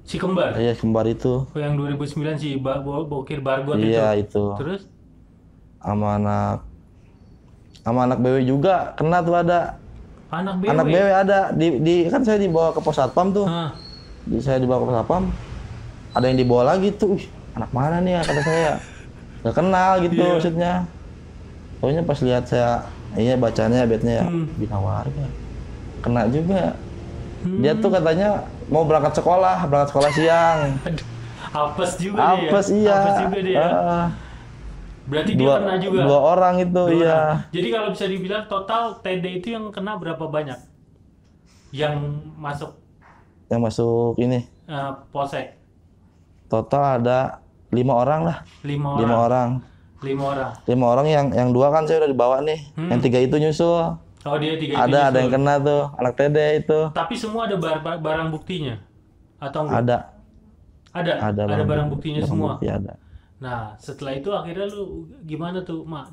Si kembar? Iya, kembar itu. Oh, yang 2009 si Bokir Bargot Iya, itu? itu. Terus? Sama anak BW juga kena tuh ada. Anak BW? Anak BW ada kan saya dibawa ke pos satpam tuh. Hah. Saya dibawa ke pos satpam. Ada yang dibawa lagi tuh. Ih, anak mana nih ya kata saya. Gak kenal gitu Iya. maksudnya. Pokoknya pas lihat saya, iya bacanya bednya ya Bina Warga. Kena juga. Dia tuh katanya mau berangkat sekolah siang. Aduh, apes juga dia. Apes iya. Apes juga dia. Berarti dia kena juga. Dua orang itu Dua iya. orang. Jadi kalau bisa dibilang total TD itu yang kena berapa banyak? Yang masuk Yang masuk ini polsek? total ada 5 orang lah. 5 5 orang. orang. 5 orang. 5 orang yang 2 kan saya udah dibawa nih. Yang 3 itu nyusul. Oh dia 3 itu Ada nyusul. yang kena tuh, anak TD itu. Tapi semua ada barang buktinya? Atau enggak? Ada. Ada barang buktinya barang semua? Bukti ada. Nah setelah itu akhirnya lu gimana tuh mak?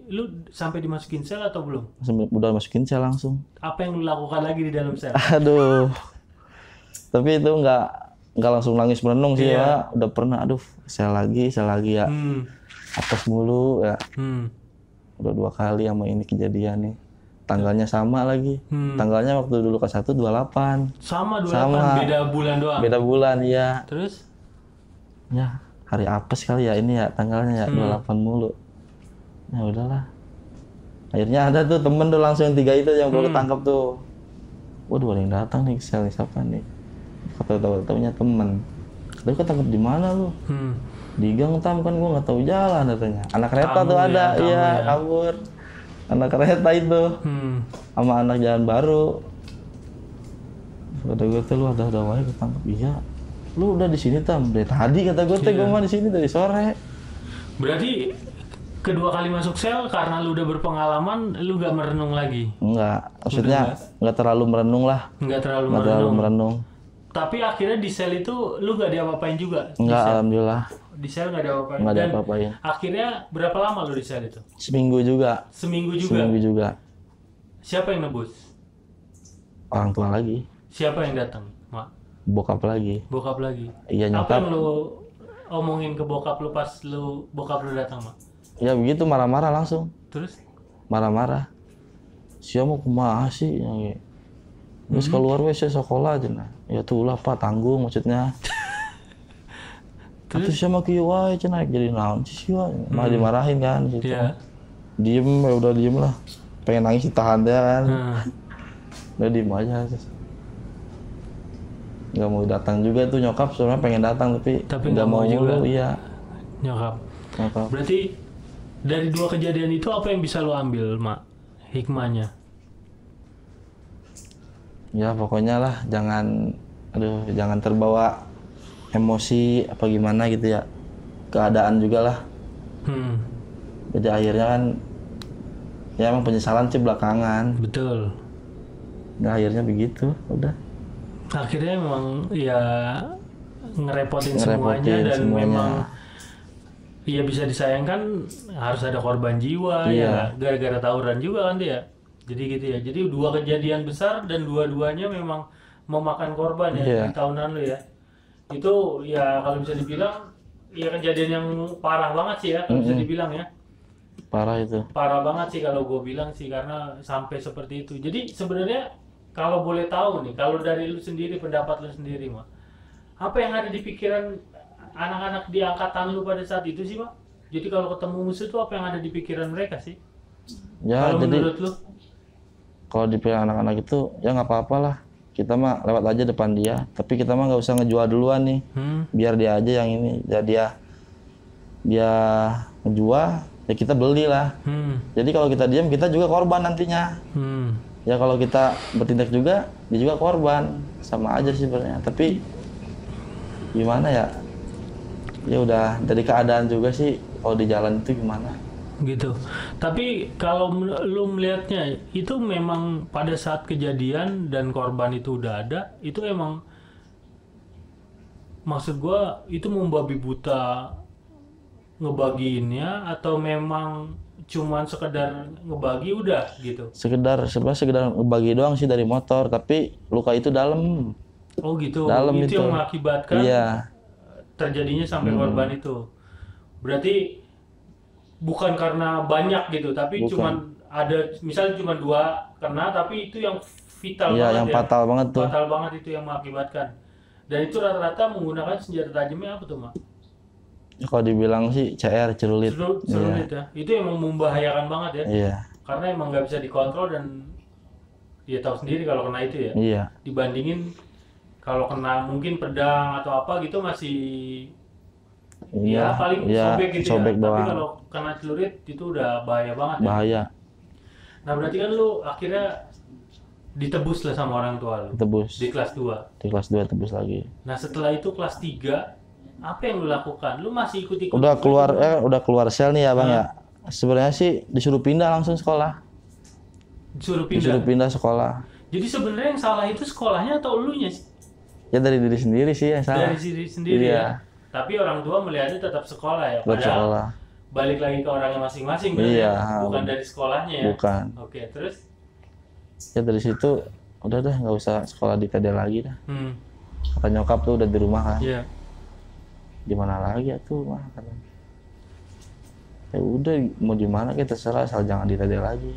Lu sampai dimasukin sel atau belum? Udah masukin sel langsung. Apa yang lu lakukan lagi di dalam sel? Aduh. Tapi itu nggak langsung nangis merenung sih Iya. ya. Udah pernah, aduh, sel lagi ya. Apes mulu ya. Udah 2 kali sama ini kejadian nih. Tanggalnya sama lagi. Tanggalnya waktu dulu kelas 1 28. Sama 28, Sama. beda bulan doang. Beda bulan ya. Terus? Ya, hari apes kali ya ini ya tanggalnya ya 28 mulu. Ya udahlah. Akhirnya ada tuh temen tuh langsung yang 3 itu yang baru ketangkep tuh. Waduh, ada yang datang nih, sel nih siapa nih? Kata-katanya temen. Tapi ketangkep di mana lu? Di gang Tam, kan gua nggak tahu jalan katanya. Anak kereta Kamu tuh ya, ada, kamu iya ya. kabur. Anak kereta itu sama anak jalan baru. Kata gue tuh lu ada wae ketangkep. Iya. Lu udah di sini Tam dari tadi kata gue tuh Iya. gue mah di sini dari sore. Berarti kedua kali masuk sel karena lu udah berpengalaman, lu gak merenung lagi? Enggak, maksudnya nggak terlalu merenung lah. Nggak terlalu Nggak terlalu merenung. merenung. Tapi akhirnya di sel itu lu gak diapa-apain juga? Enggak, alhamdulillah. Di sel gak diapa-apain? Nggak ada Dan apa-apain. akhirnya berapa lama lu di sel itu? Seminggu juga. Seminggu juga? Seminggu juga. Siapa yang nebus? Orang tua lagi. Siapa yang datang, mak? Bokap lagi. Bokap lagi? Iya, Apa nyokap. yang lu omongin ke bokap lu pas bokap lu datang, mak? Ya begitu marah-marah langsung. Terus? Marah-marah. Siapa mau kumaha sih? Terus keluar wes sekolah aja nah. Ya tuh lah Pak, tanggung maksudnya. Terus sama kieu wae cenah jadi naon sih wae. Malah dimarahin kan gitu. Iya. Diem ya udah diem lah. Pengen nangis ditahan deh kan. Udah diem aja. Nggak mau datang juga tuh nyokap, sebenarnya pengen datang tapi nggak mau juga. mulu, iya. Nyokap. Nyokap. Berarti dari 2 kejadian itu apa yang bisa lu ambil, mak? Hikmahnya? Ya pokoknya lah jangan terbawa emosi apa gimana gitu ya. Keadaan juga lah. Jadi akhirnya kan ya emang penyesalan sih belakangan. Betul. Nah akhirnya begitu, udah. Akhirnya memang ya ngerepotin semuanya dan semuanya. memang ya bisa disayangkan harus ada korban jiwa Iya. ya gara-gara tawuran juga kan dia. Jadi gitu ya. Jadi 2 kejadian besar dan dua-duanya memang memakan korban ya Iya. di tahunan lu ya. Itu ya kalau bisa dibilang ya kejadian yang parah banget sih ya, kalau bisa dibilang ya. Parah itu. Parah banget sih kalau gue bilang sih, karena sampai seperti itu. Jadi sebenarnya kalau boleh tahu nih, kalau dari lu sendiri, pendapat lu sendiri mah, apa yang ada di pikiran anak-anak di angkatan lu pada saat itu sih mah? Jadi kalau ketemu musuh tuh apa yang ada di pikiran mereka sih? Ya Kalau jadi menurut lu? kalau dipilih anak-anak itu ya nggak apa-apa lah. Kita mah lewat aja depan dia. Tapi kita mah nggak usah ngejual duluan nih. Biar dia aja yang ini. Ya dia ngejual, ya kita beli lah. Jadi kalau kita diam, kita juga korban nantinya. Ya kalau kita bertindak juga, dia juga korban. Sama aja sih sebenarnya. Tapi gimana ya? Ya udah dari keadaan juga sih. Kalau di jalan itu gimana? Gitu. Tapi kalau lu melihatnya, itu memang pada saat kejadian dan korban itu udah ada, itu emang maksud gua itu membabi buta ngebagiinnya, atau memang cuman sekedar ngebagi udah gitu? Sebenarnya sekedar ngebagi doang sih dari motor, tapi luka itu dalam. Oh gitu. Dalam itu itu. yang mengakibatkan Iya. terjadinya sampai korban itu. Berarti bukan karena banyak gitu, tapi Bukan. cuman ada, misalnya cuma 2 kena, tapi itu yang vital Iya, banget yang ya. fatal banget tuh. Fatal banget itu yang mengakibatkan. Dan itu rata-rata menggunakan senjata tajamnya apa tuh, Mak? Ya, kalau dibilang sih CR, celurit. Celurit ya. Itu emang membahayakan banget ya. Iya. Karena emang nggak bisa dikontrol, dan dia tahu sendiri kalau kena itu ya. Iya. Dibandingin kalau kena mungkin pedang atau apa gitu masih Iya. ya paling Iya, sobek gitu sobek ya. Tapi doang. kalau kena celurit itu udah bahaya banget ya. Bahaya. Nah berarti kan lu akhirnya ditebus lah sama orang tua lu Tebus. di kelas 2. Di kelas 2 tebus lagi. Nah setelah itu kelas 3, apa yang lu lakukan? Lu masih ikut-ikut? Udah keluar sel nih ya, Bang ya. Sebenarnya sih disuruh pindah langsung sekolah. Disuruh pindah? Disuruh pindah sekolah. Jadi sebenarnya yang salah itu sekolahnya atau elunya sih? Ya dari diri sendiri sih yang salah. Dari diri sendiri Iya. ya? Tapi orang tua melihatnya tetap sekolah ya? Tetap Padahal sekolah. balik lagi ke orangnya masing-masing bener Iya. ya? Bukan dari sekolahnya ya? Bukan. Oke, terus? Ya dari situ udah dah nggak usah sekolah di TD lagi dah. Kata nyokap tuh udah di rumah kan. Iya. Gimana lagi ya tuh mah katanya. Ya udah mau di mana kita terserah, asal jangan di TD lagi.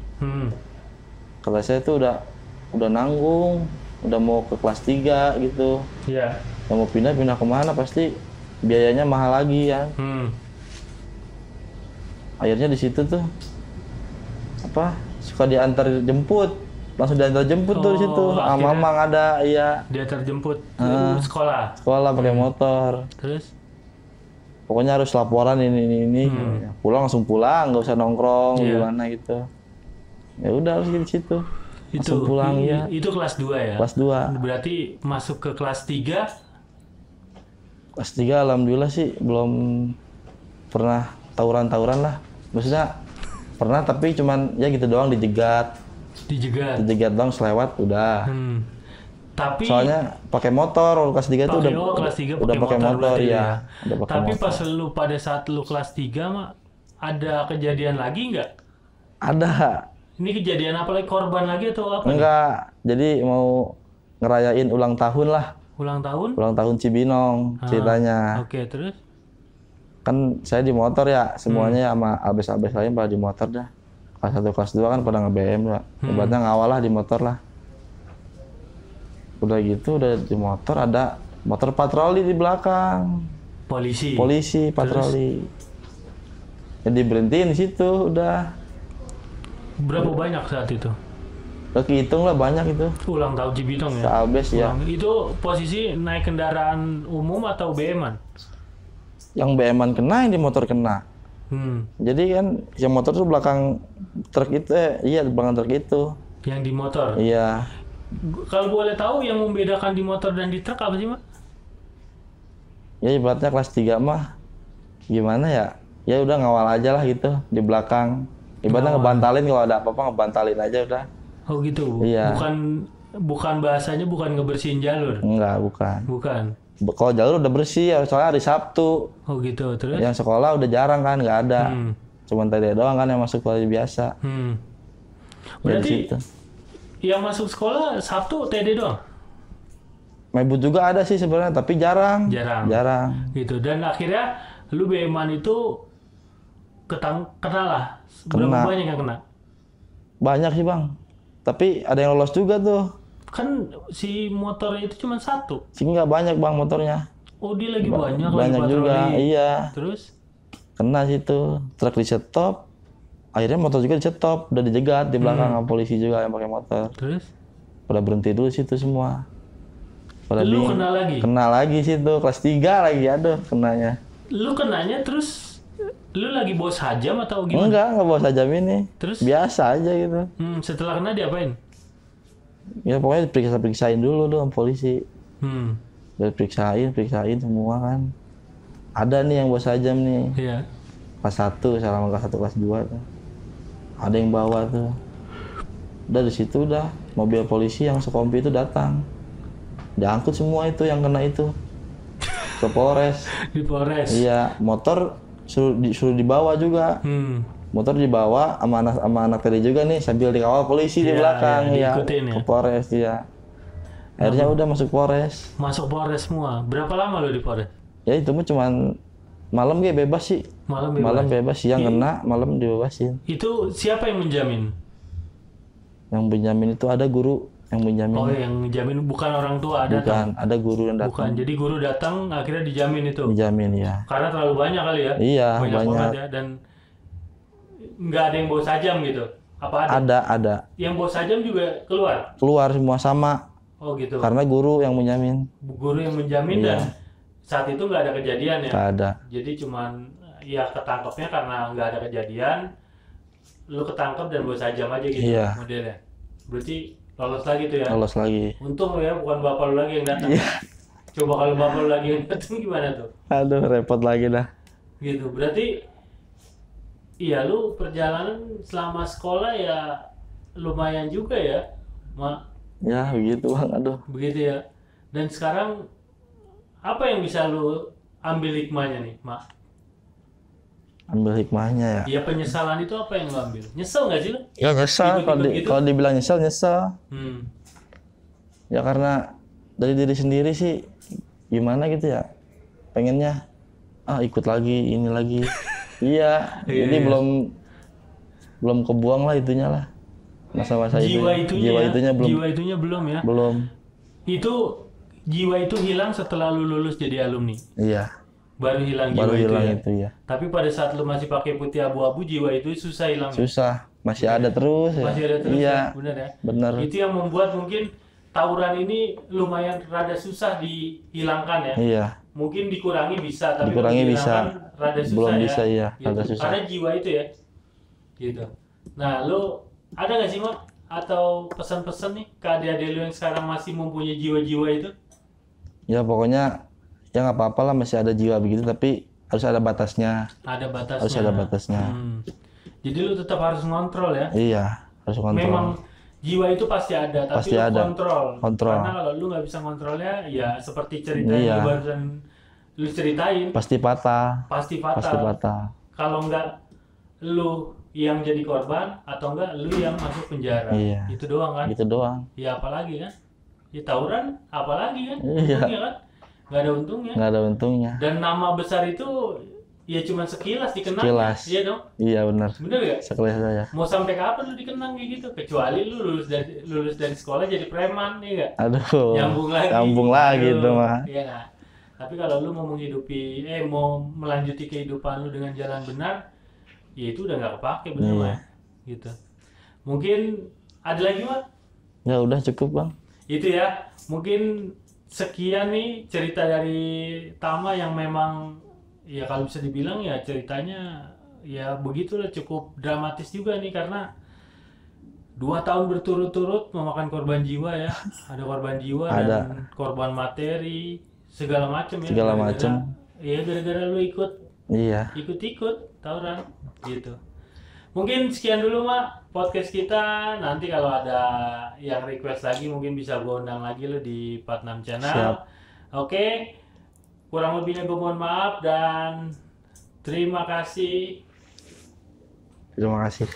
Kata saya tuh udah nanggung, udah mau ke kelas 3 gitu. Iya. Yang mau pindah kemana pasti biayanya mahal lagi ya. Akhirnya di situ tuh apa suka diantar jemput, langsung diantar jemput tuh di situ. akhirnya Mamang ada, iya. Dia terjemput ke sekolah. Sekolah pakai motor. Terus? Pokoknya harus laporan ini. Pulang langsung pulang, nggak usah nongkrong gimana gitu. Ya udah harus di situ. Langsung pulang ya. Itu kelas 2 ya? Kelas 2. Berarti masuk ke kelas 3? Kelas 3 alhamdulillah sih belum pernah tawuran lah. Maksudnya pernah tapi cuman ya gitu doang dijegat. Dijegat doang selewat udah. Tapi soalnya pakai motor kelas 3 itu udah pakai motor ya. Udah pakai tapi motor. pas lu pada saat lu kelas 3 mah ada kejadian lagi nggak? Ada. Ini kejadian apa lagi, korban lagi atau apa? Enggak. Jadi mau ngerayain ulang tahun lah. Ulang tahun? Ulang tahun Cibinong ceritanya. Oke, terus? Kan saya di motor ya, semuanya ya sama abes-abes lain pada di motor dah. Kelas 1 kelas 2 kan pada nge-BM lah. Ibaratnya ngawal lah di motor lah. Udah gitu udah di motor ada motor patroli di belakang. Polisi patroli. Jadi berhentiin di situ udah. Berapa banyak saat itu? Udah kehitung lah banyak itu. Ulang tahun Cibinong ya? Seabes ya. Itu posisi naik kendaraan umum atau BM-an? Yang BM-an kena, yang di motor kena. Jadi kan yang motor tuh belakang truk itu, iya belakang truk itu. Yang di motor? Iya. Kalau boleh tahu yang membedakan di motor dan di truk apa sih, Mak? Ya ibaratnya kelas 3 mah gimana ya? Ya udah ngawal aja lah gitu di belakang. Ibaratnya ngebantalin, kalau ada apa-apa ngebantalin aja udah. Oh gitu? Iya. Bukan bahasanya bukan ngebersihin jalur? Enggak, bukan. Bukan? Kalau jalur udah bersih ya, soalnya hari Sabtu. Oh gitu, terus? Yang sekolah udah jarang kan, nggak ada. Cuman TD doang kan yang masuk sekolah biasa. Berarti yang masuk sekolah Sabtu TD doang? Mebut juga ada sih sebenarnya, tapi jarang. Jarang. Jarang. Gitu. Dan akhirnya Lu BM-an itu kena lah. Berapa Kena. banyak yang kena? Banyak sih bang. Tapi ada yang lolos juga tuh. Kan si motornya itu cuma satu. Sih nggak banyak bang motornya. Oh dia lagi banyak lagi Banyak juga, patroli. iya. Terus? Kena situ. Truk di stop. Akhirnya motor juga di stop. Udah dijegat di belakang sama polisi juga yang pakai motor. Terus? Pada berhenti dulu situ semua. Pada Lu bingung. kena lagi? Kena lagi situ. Kelas 3 lagi. Aduh kenanya. Lu kenanya terus lu lagi bawa sajam atau gimana? Enggak bawa sajam ini. Terus? Biasa aja gitu. Setelah kena diapain? Ya pokoknya periksain dulu tuh sama polisi. Hmm, Udah periksain semua kan. Ada nih yang bawa sajam nih. iya. Kelas 1, selama kelas 1, kelas 2 tuh. Ada yang bawa tuh. Udah di situ udah mobil polisi yang sekompi itu datang. Diangkut semua itu yang kena itu. Ke Polres. Di Polres. Iya, motor suruh dibawa juga. Motor dibawa sama anak tadi juga nih sambil dikawal polisi di Iya, belakang iya, ya. diikutin ya. Ke Polres ya. Akhirnya udah masuk Polres. Masuk Polres semua. Berapa lama lu di Polres? Ya itu mah cuman malam kayak bebas sih. Malam bebas. Malam bebas, siang kena, malam dibebasin. Itu siapa yang menjamin? Yang menjamin itu ada guru yang menjamin. Oh, yang menjamin bukan orang tua ada? Bukan, ada guru yang Bukan. datang. Jadi guru datang akhirnya dijamin itu. Dijamin ya. Karena terlalu banyak kali ya. Iya, banget banyak. ya, dan nggak ada yang bawa sajam gitu. Apa ada? Ada. Yang bawa sajam juga keluar. Keluar semua sama Oh gitu. karena guru yang menjamin. Guru yang menjamin dan saat itu nggak ada kejadian ya. Nggak ada. Jadi cuman ya ketangkepnya karena nggak ada kejadian, lu ketangkep dan bawa sajam aja gitu Iya. modelnya. Berarti lolos lagi tuh ya. Lolos lagi. Untung lu ya bukan bapak lu lagi yang datang. Iya. Coba kalau bapak lu lagi yang datang gimana tuh? Aduh, repot lagi dah. Gitu. Berarti iya lu perjalanan selama sekolah ya lumayan juga ya, Mak. Ya, begitu Bang. Aduh. Begitu ya. Dan sekarang apa yang bisa lu ambil hikmahnya nih, Mak? Ambil hikmahnya ya. Iya, penyesalan itu apa yang lu ambil? Nyesel nggak sih lu? Ya nyesel Ikut-ikut gitu? kalau dibilang nyesel. Hmm. Ya karena dari diri sendiri sih gimana gitu ya. Pengennya ikut lagi, ini lagi. Iya, jadi Iya. belum kebuang lah itunya lah. Masa-masa itu. Jiwa itunya belum. Jiwa itunya belum ya. Belum. Itu jiwa itu hilang setelah lu lulus jadi alumni. Iya. Baru hilang jiwa Baru itu hilang ya. itu ya. Tapi pada saat lu masih pakai putih abu-abu, jiwa itu susah hilang. Susah, masih ada terus ya. Masih ada terus Iya, ya, benar ya. bener. Itu yang membuat mungkin tawuran ini lumayan rada susah dihilangkan ya. Iya, Mungkin dikurangi bisa, tapi Dikurangi untuk bisa. dihilangkan rada susah Belum ya. bisa, iya, Gitu. rada susah. Karena jiwa itu ya. Gitu. Nah, lu ada nggak sih, Mak? Atau pesan-pesan nih ke adik-adik lu yang sekarang masih mempunyai jiwa-jiwa itu? ya pokoknya ya nggak apa-apa lah masih ada jiwa begitu, tapi harus ada batasnya. Ada batasnya. Harus ada batasnya. Jadi lu tetap harus ngontrol ya. Iya, harus kontrol. Memang jiwa itu pasti ada, tapi Pasti lu ada. kontrol. Karena kalau lu nggak bisa kontrolnya, ya seperti cerita Iya. yang lu barusan lu ceritain, Pasti patah. pasti Pasti fatal. patah. Kalau nggak lu yang jadi korban, atau enggak lu yang masuk penjara. Iya. Itu doang kan? Gitu doang. Ya apalagi kan? Ya tawuran, apalagi kan? Iya. Untungnya kan? Nggak ada untungnya. Nggak ada untungnya. Dan nama besar itu ya cuma sekilas dikenang. Sekilas. Iya dong? Iya benar. Bener gak? Sekelas saya. Mau sampai kapan lu dikenang kayak gitu? Kecuali lu lulus dari sekolah jadi preman, iya gak? Aduh. Nyambung lagi. Nyambung lagi Aduh, itu mah. Iya gak? Tapi kalau lu mau mau melanjuti kehidupan lu dengan jalan benar, ya itu udah nggak kepake bener Iya. Mak. Gitu. Mungkin ada lagi Mak? Ya udah cukup Bang. Itu ya. Mungkin sekian nih cerita dari Tama yang memang ya kalau bisa dibilang ya ceritanya ya begitulah, cukup dramatis juga nih karena 2 tahun berturut-turut memakan korban jiwa ya. Ada korban jiwa Ada. dan korban materi segala macam ya. Segala Gara-gara- macam. Iya, gara-gara lu Iya. ikut tawuran gitu. Mungkin sekian dulu Mak podcast kita. Nanti kalau ada yang request lagi mungkin bisa gue undang lagi lo di Part 6 channel. Siap. Oke. Kurang lebihnya gue mohon maaf dan terima kasih. Terima kasih.